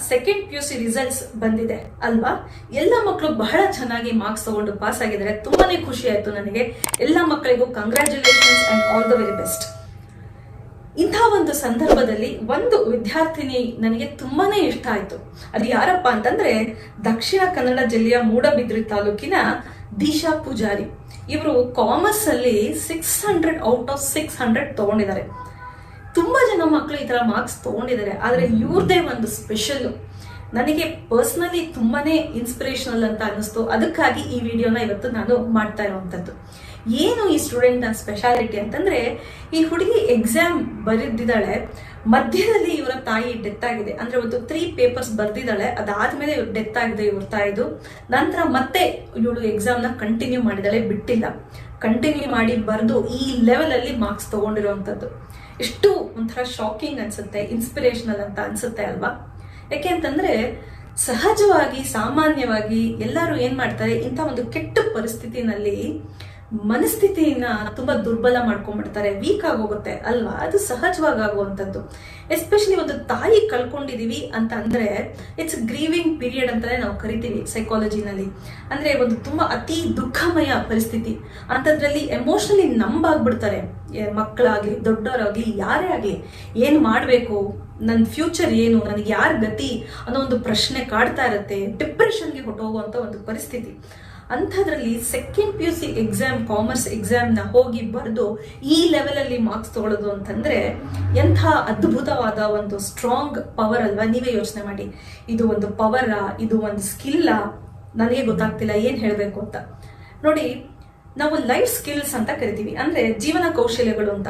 Second PUC results ಬಂದಿದೆ ಅಲ್ವಾ. ಎಲ್ಲ ಮಕ್ಕಳು ಬಹಳ ಚೆನ್ನಾಗಿ ಮಾರ್ಕ್ಸ್ ತಗೊಂಡು ಪಾಸ್ ಆಗಿದ್ದಾರೆ. ತುಂಬಾನೇ ಖುಷಿ ಆಯ್ತು ನನಗೆ. ಎಲ್ಲ ಮಕ್ಕಳಿಗೂ congratulations and all the very best. ಇಂಥ ಒಂದು ಸಂದರ್ಭದಲ್ಲಿ ಒಂದು ವಿದ್ಯಾರ್ಥಿನಿ ನನಗೆ ತುಂಬಾನೇ ಇಷ್ಟ ಆಯ್ತು. ಅದು ಯಾರಪ್ಪ ಅಂತಂದ್ರೆ ದಕ್ಷಿಣ ಕನ್ನಡ ಜಿಲ್ಲೆಯ ಮೂಡಬಿದ್ರೆ ತಾಲೂಕಿನ ದೀಶಾ ಪೂಜಾರಿ. ಇವರು ಕಾಮರ್ಸ್ ಅಲ್ಲಿ 600 ಔಟ್ ಆಫ್ 600 ತಗೊಂಡಿದ್ದಾರೆ. ತುಂಬಾ ಜನ ಮಕ್ಕಳು ಈ ತರ ಮಾರ್ಕ್ಸ್ ತಗೊಂಡಿದ್ದಾರೆ, ಆದ್ರೆ ಇವ್ರದೇ ಒಂದು ಸ್ಪೆಷಲ್ ನನಗೆ ಪರ್ಸನಲಿ ತುಂಬಾನೇ ಇನ್ಸ್ಪಿರೇಷನಲ್ ಅಂತ ಅನಿಸ್ತು. ಅದಕ್ಕಾಗಿ ಈ ವಿಡಿಯೋನ ಇವತ್ತು ನಾನು ಮಾಡ್ತಾ ಇರುವಂತದ್ದು. ಏನು ಈ ಸ್ಟೂಡೆಂಟ್ ನ ಸ್ಪೆಷಾಲಿಟಿ ಅಂತಂದ್ರೆ, ಈ ಹುಡುಗಿ ಎಕ್ಸಾಮ್ ಬರೆದಿದ್ದಾಳೆ, ಮಧ್ಯದಲ್ಲಿ ಇವರ ತಾಯಿ ಡೆತ್ ಆಗಿದೆ. ಅಂದ್ರೆ ಒಂದು 3 ಪೇಪರ್ಸ್ ಬರ್ದಿದ್ದಾಳೆ, ಅದಾದ್ಮೇಲೆ ಡೆತ್ ಆಗಿದೆ ಇವ್ರ ತಾಯಿದು. ನಂತರ ಮತ್ತೆ ಇವಳು ಎಕ್ಸಾಮ್ ನ ಕಂಟಿನ್ಯೂ ಮಾಡಿದಾಳೆ, ಬಿಟ್ಟಿಲ್ಲ. ಕಂಟಿನ್ಯೂ ಮಾಡಿ ಬರೆದು ಈ ಲೆವೆಲ್ ಅಲ್ಲಿ ಮಾರ್ಕ್ಸ್ ತಗೊಂಡಿರುವಂತದ್ದು ಎಷ್ಟು ಒಂಥರ ಶಾಕಿಂಗ್ ಅನ್ಸುತ್ತೆ, ಇನ್ಸ್ಪಿರೇಷನಲ್ ಅಂತ ಅನ್ಸುತ್ತೆ ಅಲ್ವಾ. ಯಾಕೆ ಅಂತಂದ್ರೆ ಸಹಜವಾಗಿ ಸಾಮಾನ್ಯವಾಗಿ ಎಲ್ಲರೂ ಏನ್ ಮಾಡ್ತಾರೆ, ಇಂಥ ಒಂದು ಕೆಟ್ಟ ಪರಿಸ್ಥಿತಿನಲ್ಲಿ ಮನಸ್ಥಿತಿನ ತುಂಬಾ ದುರ್ಬಲ ಮಾಡ್ಕೊಂಡ್ಬಿಡ್ತಾರೆ, ವೀಕ್ ಆಗೋಗುತ್ತೆ ಅಲ್ವಾ. ಅದು ಸಹಜವಾಗಿ ಆಗುವಂಥದ್ದು. ಎಸ್ಪೆಷಲಿ ಒಂದು ತಾಯಿ ಕಳ್ಕೊಂಡಿದೀವಿ ಅಂತ ಅಂದ್ರೆ ಇಟ್ಸ್ ಗ್ರೀವಿಂಗ್ ಪೀರಿಯಡ್ ಅಂತಾನೆ ನಾವು ಕರಿತೀವಿ ಸೈಕಾಲಜಿನಲ್ಲಿ. ಅಂದ್ರೆ ಒಂದು ತುಂಬಾ ಅತಿ ದುಃಖಮಯ ಪರಿಸ್ಥಿತಿ. ಅಂಥದ್ರಲ್ಲಿ ಎಮೋಷನಲಿ ನಂಬಾಗ್ಬಿಡ್ತಾರೆ ಮಕ್ಕಳಾಗ್ಲಿ ದೊಡ್ಡವರಾಗ್ಲಿ ಯಾರೇ ಆಗ್ಲಿ. ಏನ್ ಮಾಡ್ಬೇಕು, ನನ್ನ ಫ್ಯೂಚರ್ ಏನು, ನನಗೆ ಯಾರ ಗತಿ ಅನ್ನೋ ಒಂದು ಪ್ರಶ್ನೆ ಕಾಡ್ತಾ ಇರುತ್ತೆ. ಡಿಪ್ರೆಷನ್ಗೆ ಹೊಟ್ಟೋಗುವಂತ ಒಂದು ಪರಿಸ್ಥಿತಿ. ಅಂಥದ್ರಲ್ಲಿ second PUC exam, commerce exam ನ ಹೋಗಿ ಬರೆದು ಈ ಲೆವೆಲ್ ಅಲ್ಲಿ ಮಾರ್ಕ್ಸ್ ತಗೊಳ್ಳೋದು ಅಂತಂದ್ರೆ ಎಂಥ ಅದ್ಭುತವಾದ ಒಂದು ಸ್ಟ್ರಾಂಗ್ ಪವರ್ ಅಲ್ವಾ. ನೀವೇ ಯೋಚನೆ ಮಾಡಿ, ಇದು ಒಂದು ಪವರಾ, ಇದು ಒಂದು ಸ್ಕಿಲ್ಲಾ, ನನಗೆ ಗೊತ್ತಾಗ್ತಿಲ್ಲ ಏನ್ ಹೇಳ್ಬೇಕು ಅಂತ. ನೋಡಿ, ನಾವು ಲೈಫ್ ಸ್ಕಿಲ್ಸ್ ಅಂತ ಕರಿತೀವಿ, ಅಂದ್ರೆ ಜೀವನ ಕೌಶಲ್ಯಗಳು ಅಂತ.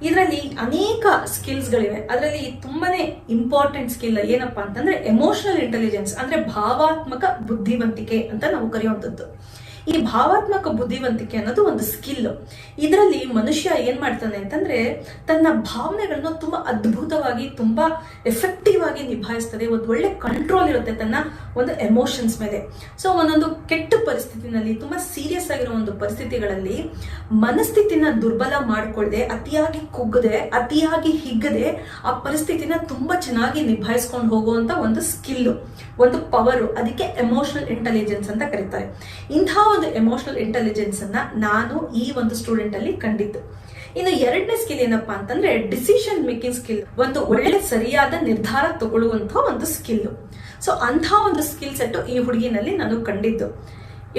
ಇದರಲ್ಲಿ ಅನೇಕ ಸ್ಕಿಲ್ಸ್ ಗಳಿವೆ. ಅದರಲ್ಲಿ ತುಂಬಾನೇ ಇಂಪಾರ್ಟೆಂಟ್ ಸ್ಕಿಲ್ ಏನಪ್ಪಾ ಅಂತಂದ್ರೆ ಎಮೋಷನಲ್ ಇಂಟೆಲಿಜೆನ್ಸ್, ಅಂದ್ರೆ ಭಾವಾತ್ಮಕ ಬುದ್ಧಿವಂತಿಕೆ ಅಂತ ನಾವು ಕರೆಯುವಂಥದ್ದು. ಈ ಭಾವಾತ್ಮಕ ಬುದ್ಧಿವಂತಿಕೆ ಅನ್ನೋದು ಒಂದು ಸ್ಕಿಲ್. ಇದರಲ್ಲಿ ಮನುಷ್ಯ ಏನ್ ಮಾಡ್ತಾನೆ ಅಂತಂದ್ರೆ ತನ್ನ ಭಾವನೆಗಳನ್ನ ತುಂಬಾ ಅದ್ಭುತವಾಗಿ, ತುಂಬಾ ಎಫೆಕ್ಟಿವ್ ಆಗಿ ನಿಭಾಯಿಸ್ತದೆ. ಒಂದು ಒಳ್ಳೆ ಕಂಟ್ರೋಲ್ ಇರುತ್ತೆ ತನ್ನ ಒಂದು ಎಮೋಷನ್ಸ್ ಮೇಲೆ. ಸೊ ಒಂದೊಂದು ಕೆಟ್ಟ ಪರಿಸ್ಥಿತಿನಲ್ಲಿ, ತುಂಬಾ ಸೀರಿಯಸ್ ಆಗಿರೋ ಒಂದು ಪರಿಸ್ಥಿತಿಗಳಲ್ಲಿ ಮನಸ್ಥಿತಿನ ದುರ್ಬಲ ಮಾಡ್ಕೊಳ್ದೆ, ಅತಿಯಾಗಿ ಕುಗ್ಗದೆ, ಅತಿಯಾಗಿ ಹಿಗ್ಗದೆ ಆ ಪರಿಸ್ಥಿತಿನ ತುಂಬಾ ಚೆನ್ನಾಗಿ ನಿಭಾಯಿಸ್ಕೊಂಡು ಹೋಗುವಂತ ಒಂದು ಸ್ಕಿಲ್, ಒಂದು ಪವರ್. ಅದಕ್ಕೆ ಎಮೋಷನಲ್ ಇಂಟೆಲಿಜೆನ್ಸ್ ಅಂತ ಕರೀತಾರೆ. ಇಂಥ ಒಂದು ಎಮೋಷನಲ್ ಇಂಟೆಲಿಜೆನ್ಸ್ ಅನ್ನ ನಾನು ಈ ಒಂದು ಸ್ಟೂಡೆಂಟ್ ಅಲ್ಲಿ ಕಂಡಿದ್ದು. ಇನ್ನು ಎರಡನೇ ಸ್ಕಿಲ್ ಏನಪ್ಪಾ ಅಂತಂದ್ರೆ ಡಿಸಿಷನ್ ಮೇಕಿಂಗ್ ಸ್ಕಿಲ್, ಒಂದು ಒಳ್ಳೆ ಸರಿಯಾದ ನಿರ್ಧಾರ ತಗೊಳ್ಳುವಂತ ಒಂದು ಸ್ಕಿಲ್. ಸೊ ಅಂತ ಒಂದು ಸ್ಕಿಲ್ ಸೆಟ್ ಈ ಹುಡುಗಿನಲ್ಲಿ ನಾನು ಕಂಡಿದ್ದು.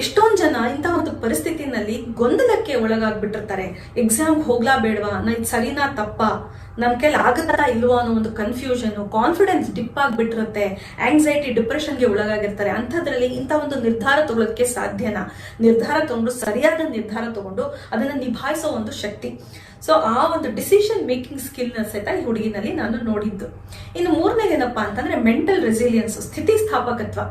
ಎಷ್ಟೊಂದು ಜನ ಇಂತಹ ಒಂದು ಪರಿಸ್ಥಿತಿನಲ್ಲಿ ಗೊಂದಲಕ್ಕೆ ಒಳಗಾಗ್ಬಿಟ್ಟಿರ್ತಾರೆ. ಎಕ್ಸಾಮ್ ಹೋಗ್ಲಾ ಬೇಡವಾ, ಇದು ಸರಿನಾ ತಪ್ಪಾ, ನನ್ ಕೈಲಿ ಆಗುತ್ತಾ ಇಲ್ವಾ ಅನ್ನೋ ಒಂದು ಕನ್ಫ್ಯೂಷನ್, ಕಾನ್ಫಿಡೆನ್ಸ್ ಡಿಪ್ ಆಗ್ಬಿಟ್ಟಿರುತ್ತೆ, ಆಂಗ್ಸೈಟಿ, ಡಿಪ್ರೆಷನ್ಗೆ ಒಳಗಾಗಿರ್ತಾರೆ. ಅಂಥದ್ರಲ್ಲಿ ಇಂಥ ಒಂದು ನಿರ್ಧಾರ ತಗೊಳ್ಳೋದಕ್ಕೆ ಸಾಧ್ಯನಾ, ನಿರ್ಧಾರ ತಗೊಂಡು ಸರಿಯಾದ ನಿರ್ಧಾರ ತಗೊಂಡು ಅದನ್ನ ನಿಭಾಯಿಸೋ ಒಂದು ಶಕ್ತಿ. ಸೊ ಆ ಒಂದು ಡಿಸಿಷನ್ ಮೇಕಿಂಗ್ ಸ್ಕಿಲ್ ನ ಸಹಿತ ಈ ಹುಡುಗಿನಲ್ಲಿ ನಾನು ನೋಡಿದ್ದು. ಇನ್ನು ಮೂರನೇದು ಏನಪ್ಪಾ ಅಂತಂದ್ರೆ ಮೆಂಟಲ್ ರೆಸಿಲಿಯನ್ಸ್, ಸ್ಥಿತಿಸ್ಥಾಪಕತ್ವ.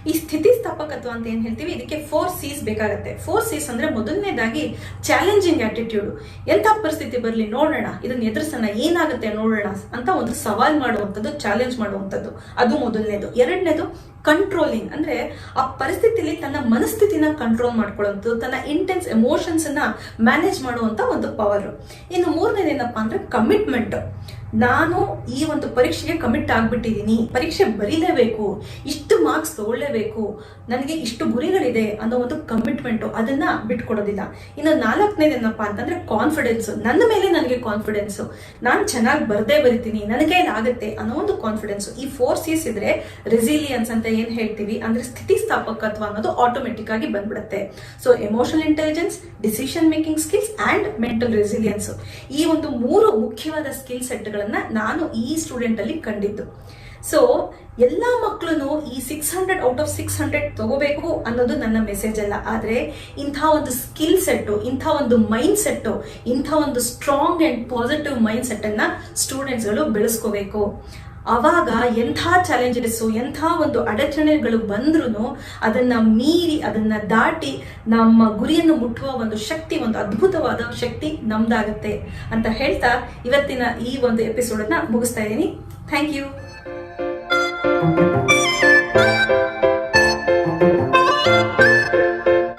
ಈ ಸ್ಥಿತಿಸ್ಥಾಪಕತ್ವ ಅಂತ ಏನ್ ಹೇಳ್ತೀವಿ, ಇದಕ್ಕೆ 4 C's ಬೇಕಾಗತ್ತೆ. 4 C's ಅಂದ್ರೆ ಮೊದಲನೇದಾಗಿ ಚಾಲೆಂಜಿಂಗ್ ಆಟಿಟ್ಯೂಡ್. ಎಂಥ ಪರಿಸ್ಥಿತಿ ಬರಲಿ ನೋಡೋಣ, ಇದನ್ನ ಎದುರಿಸೋಣ, ಏನಾಗುತ್ತೆ ನೋಡೋಣ ಅಂತ ಒಂದು ಸವಾಲ್ ಮಾಡುವಂಥದ್ದು, ಚಾಲೆಂಜ್ ಮಾಡುವಂಥದ್ದು, ಅದು ಮೊದಲನೇದು. ಎರಡನೇದು ಕಂಟ್ರೋಲಿಂಗ್, ಅಂದ್ರೆ ಆ ಪರಿಸ್ಥಿತಿಯಲ್ಲಿ ತನ್ನ ಮನಸ್ಥಿತಿನ ಕಂಟ್ರೋಲ್ ಮಾಡ್ಕೊಳ್ಳುವಂಥದ್ದು, ತನ್ನ ಇಂಟೆನ್ಸ್ ಎಮೋಷನ್ಸ್ ಅನ್ನ ಮ್ಯಾನೇಜ್ ಮಾಡುವಂತ ಒಂದು ಪವರ್. ಇನ್ನು ಮೂರನೇದು ಏನಪ್ಪಾ ಅಂದ್ರೆ ಕಮಿಟ್ಮೆಂಟ್. ನಾನು ಈ ಒಂದು ಪರೀಕ್ಷೆಗೆ ಕಮಿಟ್ ಆಗ್ಬಿಟ್ಟಿದೀನಿ, ಪರೀಕ್ಷೆ ಬರೀಲೇಬೇಕು, ಇಷ್ಟು ಮಾರ್ಕ್ಸ್ ತಗೊಳ್ಳೇಬೇಕು, ನನಗೆ ಇಷ್ಟು ಗುರಿಗಳಿದೆ ಅನ್ನೋ ಒಂದು ಕಮಿಟ್ಮೆಂಟ್, ಅದನ್ನ ಬಿಟ್ಕೊಡೋದಿಲ್ಲ. ಇನ್ನು ನಾಲ್ಕನೇದು ಏನಪ್ಪಾ ಅಂತಂದ್ರೆ ಕಾನ್ಫಿಡೆನ್ಸ್. ನನ್ನ ಮೇಲೆ ನನಗೆ ಕಾನ್ಫಿಡೆನ್ಸ್, ನಾನು ಚೆನ್ನಾಗಿ ಬರಿತೀನಿ, ನನಗೆ ಆಗುತ್ತೆ ಅನ್ನೋ ಒಂದು ಕಾನ್ಫಿಡೆನ್ಸ್. ಈ 4 C's ಇದ್ರೆ ರೆಸಿಲಿಯನ್ಸ್ ಅಂತ ಏನ್ ಹೇಳ್ತೀವಿ, ಅಂದ್ರೆ ಸ್ಥಿತಿಸ್ಥಾಪಕತ್ವ ಅನ್ನೋದು ಆಟೋಮೆಟಿಕ್ ಆಗಿ ಬಂದ್ಬಿಡುತ್ತೆ. So emotional intelligence, decision making skills and mental resilience, ಈ ಒಂದು 3 ಮುಖ್ಯವಾದ ಸ್ಕಿಲ್ ಸೆಟ್ ನಾನು ಈ ಸ್ಟೂಡೆಂಟ್ ಅಲ್ಲಿ ಕಂಡಿದ್ದು. ಸೊ ಎಲ್ಲಾ ಮಕ್ಕಳು ಈ 600 ಔಟ್ ಆಫ್ 600 ತಗೋಬೇಕು ಅನ್ನೋದು ನನ್ನ ಮೆಸೇಜ್ ಅಲ್ಲ. ಆದ್ರೆ ಇಂಥ ಒಂದು ಸ್ಕಿಲ್ ಸೆಟ್, ಇಂಥ ಒಂದು ಮೈಂಡ್ ಸೆಟ್, ಇಂಥ ಒಂದು strong and positive mind set ಅನ್ನ ಸ್ಟೂಡೆಂಟ್ಸ್ ಗಳು ಬೆಳೆಸ್ಕೋಬೇಕು. ಅವಾಗ ಎಂಥ ಚಾಲೆಂಜಸ್, ಎಂಥ ಒಂದು ಅಡಚಣೆಗಳು ಬಂದ್ರೂ ಅದನ್ನ ಮೀರಿ, ಅದನ್ನ ದಾಟಿ ನಮ್ಮ ಗುರಿಯನ್ನು ಮುಟ್ಟುವ ಒಂದು ಶಕ್ತಿ, ಒಂದು ಅದ್ಭುತವಾದ ಶಕ್ತಿ ನಮ್ದಾಗತ್ತೆ ಅಂತ ಹೇಳ್ತಾ ಇವತ್ತಿನ ಈ ಒಂದು ಎಪಿಸೋಡ್ ಅನ್ನ ಮುಗಿಸ್ತಾ ಇದ್ದೀನಿ. Thank you.